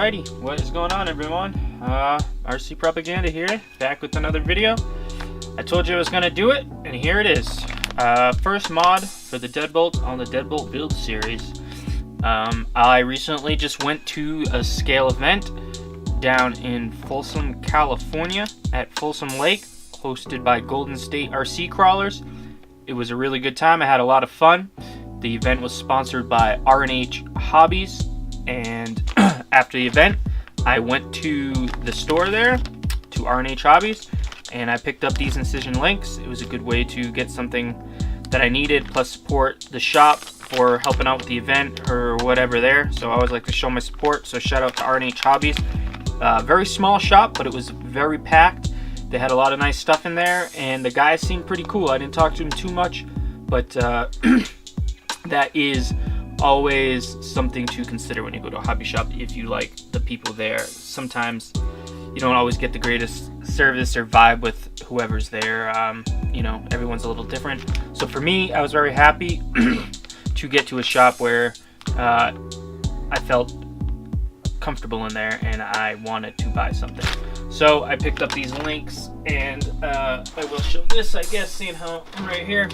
Alrighty, what is going on, everyone? RC Propaganda here, back with another video. I told you I was gonna do it, and here it is. First mod for the Deadbolt on the Deadbolt build series. I recently just went to a scale event down in Folsom, California, at Folsom Lake, hosted by Golden State RC Crawlers. It was a really good time. I had a lot of fun. The event was sponsored by R&H Hobbies, and after the event, I went to the store there, to R&H Hobbies, and I picked up these Incision links. It was a good way to get something that I needed, plus support the shop for helping out with the event or whatever there. So I always like to show my support, so shout out to R&H Hobbies. Very small shop, but it was very packed. They had a lot of nice stuff in there, and the guys seemed pretty cool. I didn't talk to them too much, but that is always something to consider when you go to a hobby shop if you like the people there. Sometimes you don't always get the greatest service or vibe with whoever's there. You know, everyone's a little different. So for me, I was very happy to get to a shop where I felt comfortable in there and I wanted to buy something. So I picked up these links, and I will show this, I guess, seeing how I'm right here.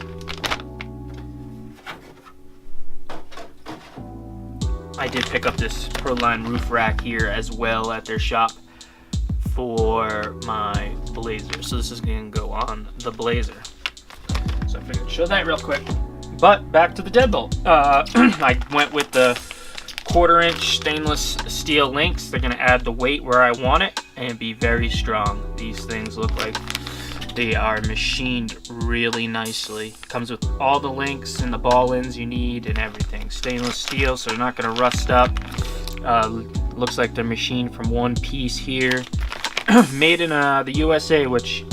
I did pick up this Proline roof rack here as well at their shop for my Blazer. So this is going to go on the Blazer. So I figured I'd show that real quick. But back to the Deadbolt. I went with the 1/4-inch stainless steel links. They're going to add the weight where I want it and be very strong. These things look like they are machined really nicely. Comes with all the links and the ball ends you need and everything. Stainless steel, so they're not going to rust up. Looks like they're machined from one piece here. Made in the USA, which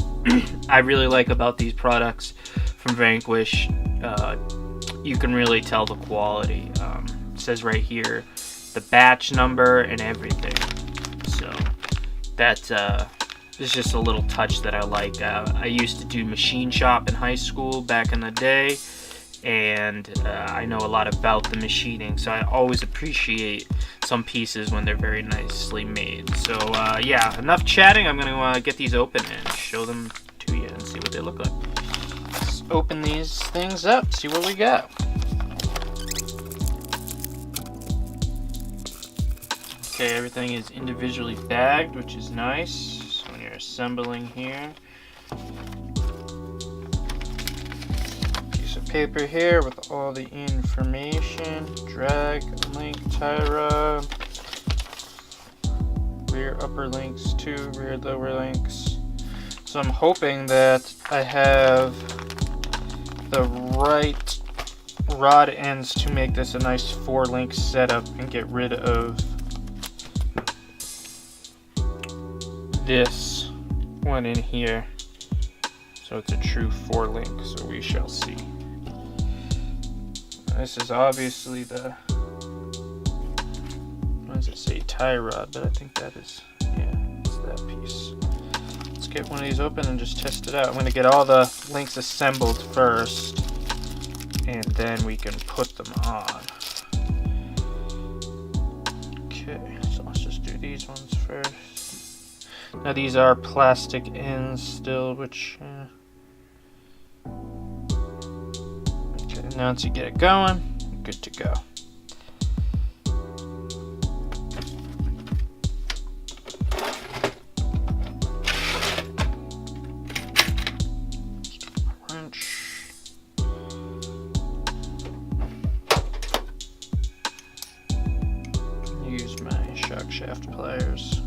I really like about these products from Vanquish. You can really tell the quality. It says right here the batch number and everything. So that's it's just a little touch that I like. I used to do machine shop in high school back in the day, and I know a lot about the machining, so I always appreciate some pieces when they're very nicely made. So yeah, enough chatting. I'm going to get these open and show them to you and see what they look like. Let's open these things up, see what we got. Okay, everything is individually bagged, which is nice. When you're assembling here, piece of paper here with all the information. Drag, link, tie rod, rear upper links, 2 rear lower links. So I'm hoping that I have the right rod ends to make this a nice 4-link setup and get rid of this one in here, so it's a true 4-link, so we shall see. This is obviously the, what does it say, tie rod, but I think that is, yeah, it's that piece. Let's get one of these open and just test it out. I'm going to get all the links assembled first, and then we can put them on. Okay, so let's just do these ones first. Now these are plastic ends still, which okay, now once you get it going, good to go. Wrench. Use my shock shaft pliers.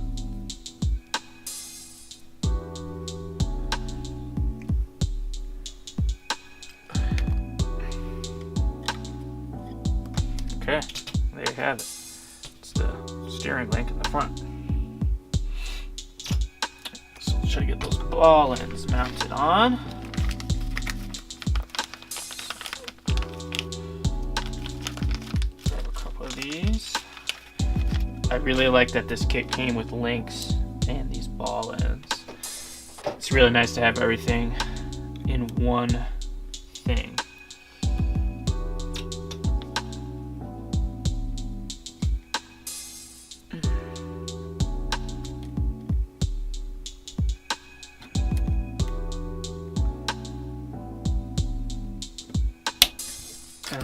Okay, there you have it. It's the steering link in the front. So let's try to get those ball ends mounted on. Grab a couple of these. I really like that this kit came with links and these ball ends. It's really nice to have everything in one thing.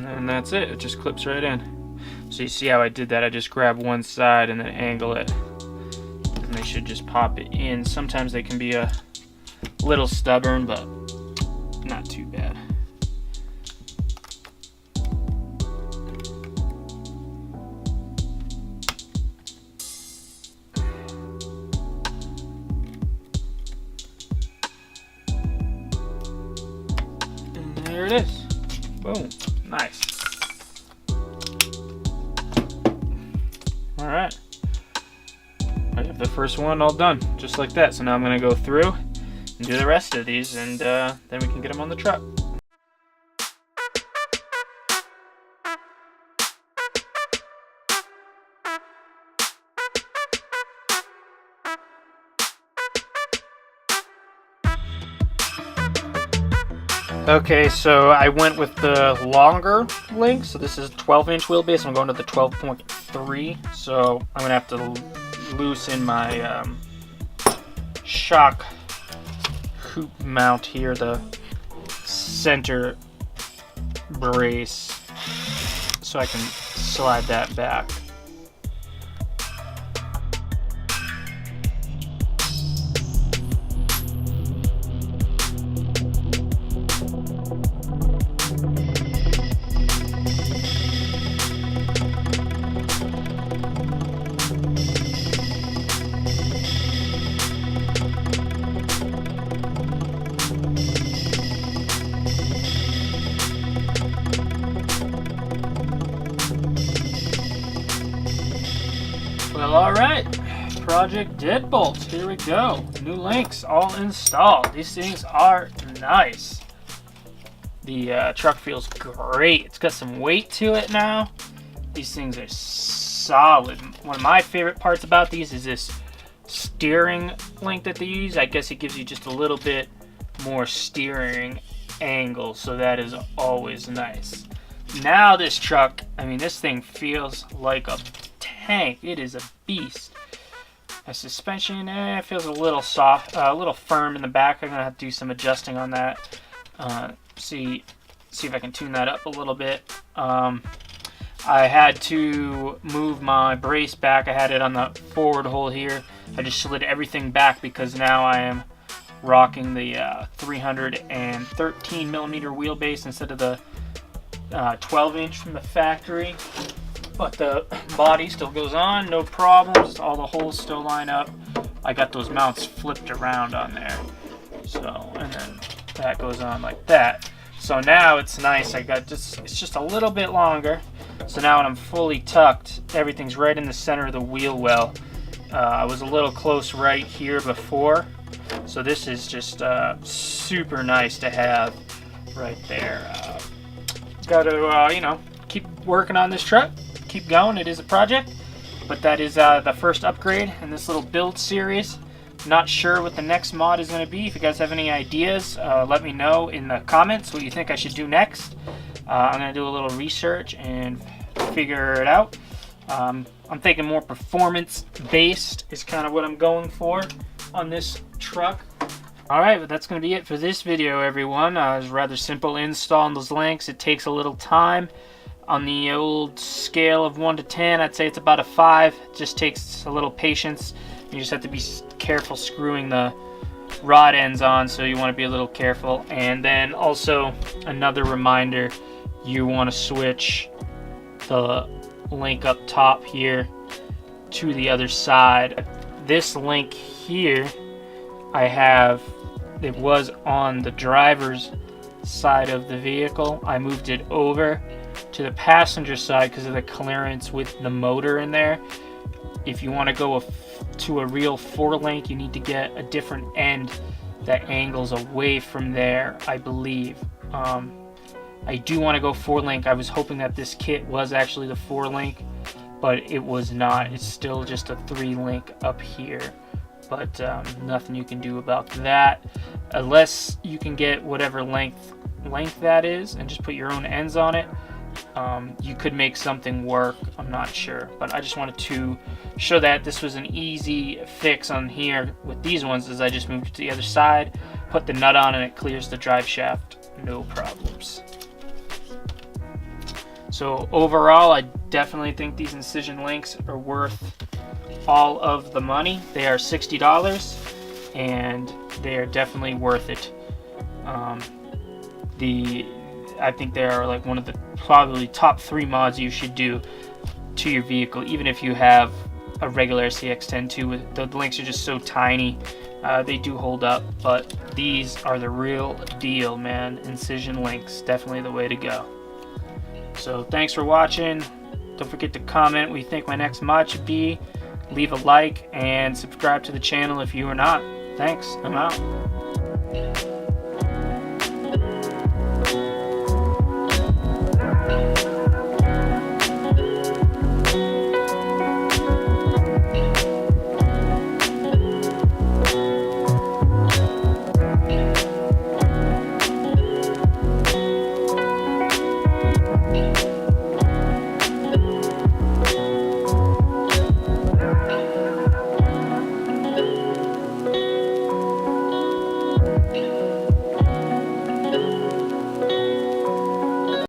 and that's it. It just clips right in. So you see how I did that? I just grab one side and then angle it, and they should just pop it in. Sometimes they can be a little stubborn, but not too bad. And there it is. Boom. Nice. Alright. I have the first one all done, just like that. So now I'm going to go through and do the rest of these, and then we can get them on the truck. Okay, so I went with the longer link. So this is 12-inch wheelbase. I'm going to the 12.3. So I'm gonna have to loosen my shock hoop mount here, the center brace, so I can slide that back. Well, alright, Project Deadbolt, here we go. New links all installed. These things are nice. The truck feels great. It's got some weight to it now. These things are solid. One of my favorite parts about these is this steering link that they use. I guess it gives you just a little bit more steering angle, so that is always nice. Now this truck, I mean, this thing feels like a tank. It is a beast. The suspension, feels a little soft, a little firm in the back. I'm gonna have to do some adjusting on that. See if I can tune that up a little bit. I had to move my brace back. I had it on the forward hole here. I just slid everything back because now I am rocking the 313 millimeter wheelbase instead of the 12-inch from the factory. But the body still goes on, no problems. All the holes still line up. I got those mounts flipped around on there. So, and then that goes on like that. So now it's nice. It's just a little bit longer. So now when I'm fully tucked, everything's right in the center of the wheel well. I was a little close right here before. So this is just super nice to have right there. Got to, you know, keep working on this truck. Keep going. It is a project, but that is the first upgrade in this little build series. Not sure what the next mod is going to be. If you guys have any ideas, let me know in the comments what you think I should do next. I'm going to do a little research and figure it out. I'm thinking more performance based is kind of what I'm going for on this truck. Alright, but that's going to be it for this video, everyone. It was rather simple install on those links. It takes a little time. On the old scale of 1 to 10, I'd say it's about a 5. It just takes a little patience. You just have to be careful screwing the rod ends on, so you want to be a little careful. And then also another reminder, you want to switch the link up top here to the other side. This link here it was on the driver's side of the vehicle. I moved it over to the passenger side because of the clearance with the motor in there. If you want to go to a real 4-link, you need to get a different end that angles away from there, I believe. I do want to go 4-link. I was hoping that this kit was actually the 4-link, but it was not. It's still just a 3-link up here. But nothing you can do about that, unless you can get whatever length that is and just put your own ends on it. You could make something work, I'm not sure, but I just wanted to show that this was an easy fix on here with these ones. As I just moved it to the other side, put the nut on, and it clears the drive shaft, no problems. So overall, I definitely think these Incision links are worth all of the money. They are $60 and they are definitely worth it. I think they are like one of the probably top 3 mods you should do to your vehicle, even if you have a regular CX-10 too. The links are just so tiny. They do hold up, but these are the real deal, man. Incision links, definitely the way to go. So thanks for watching. Don't forget to comment what you think my next mod should be. Leave a like and subscribe to the channel if you are not. Thanks, I'm out.